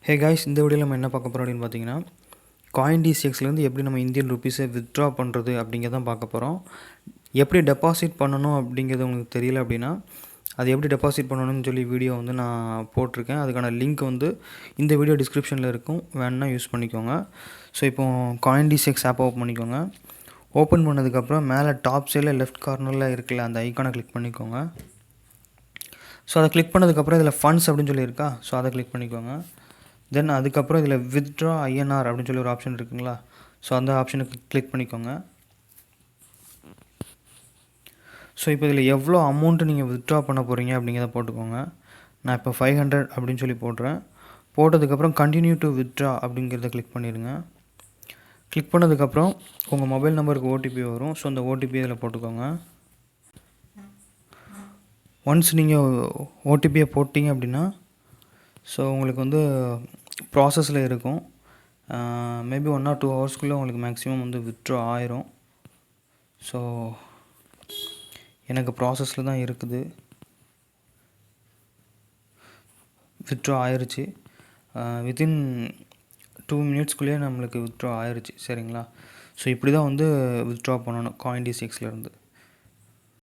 Hey guys, இந்த வீடியோவில் நம்ம என்ன பார்க்க போகிறோம் அப்படின்னு பார்த்தீங்கன்னா, CoinDCXலேருந்து எப்படி நம்ம இந்தியன் ருப்பீஸை வித்ட்ரா பண்ணுறது அப்படிங்கிறதான் பார்க்க போகிறோம். எப்படி டெபாசிட் பண்ணணும் அப்படிங்கிறது உங்களுக்கு தெரியல அப்படின்னா, அது எப்படி டெபாசிட் பண்ணணும்னு சொல்லி வீடியோ வந்து நான் போட்டிருக்கேன். அதுக்கான லிங்க் வந்து இந்த வீடியோ டிஸ்கிரிப்ஷனில் இருக்கும், வேணுன்னா யூஸ் பண்ணிக்கோங்க. ஸோ இப்போ CoinDCX ஆப் ஓப்பன் பண்ணிக்கோங்க. ஓப்பன் பண்ணதுக்கப்புறம் மேலே டாப் சைடில் லெஃப்ட் கார்னரில் இருக்குல்ல, அந்த ஐக்கானை கிளிக் பண்ணிக்கோங்க. ஸோ அதை கிளிக் பண்ணதுக்கப்புறம் இதில் ஃபண்ட்ஸ் அப்படின்னு சொல்லி இருக்கா, ஸோ அதை கிளிக் பண்ணிக்கோங்க. தென் அதுக்கப்புறம் இதில் வித்ட்ரா INR அப்படின்னு சொல்லி ஒரு ஆப்ஷன் இருக்குங்களா, ஸோ அந்த ஆப்ஷனுக்கு கிளிக் பண்ணிக்கோங்க. ஸோ இப்போ இதில் எவ்வளோ அமௌண்ட்டு நீங்கள் வித்ட்ரா பண்ண போகிறீங்க அப்படிங்கிறத போட்டுக்கோங்க. நான் இப்போ 500 அப்படின்னு சொல்லி போடுறேன். போட்டதுக்கப்புறம் கண்டினியூ டு வித்ட்ரா அப்படிங்கிறத கிளிக் பண்ணிடுங்க. கிளிக் பண்ணதுக்கப்புறம் உங்கள் மொபைல் நம்பருக்கு ஓடிபி வரும். ஸோ அந்த ஓடிபி இதில் போட்டுக்கோங்க. ஒன்ஸ் நீங்கள் ஓடிபியை போட்டிங்க அப்படின்னா, ஸோ உங்களுக்கு வந்து ப்ராசஸில் இருக்கும். மேபி 1 or 2 ஹவர்ஸ்க்குள்ளே உங்களுக்கு மேக்ஸிமம் வந்து வித்ட்ரா ஆயிரும். ஸோ எனக்கு ப்ராசஸில் தான் இருக்குது. வித்ட்ரா ஆயிடுச்சு. வித்தின் 2 மினிட்ஸ்க்குள்ளேயே நம்மளுக்கு வித்ட்ரா ஆயிடுச்சு. சரிங்களா? ஸோ இப்படி தான் வந்து வித்ட்ரா பண்ணணும் CoinDCXலேருந்து.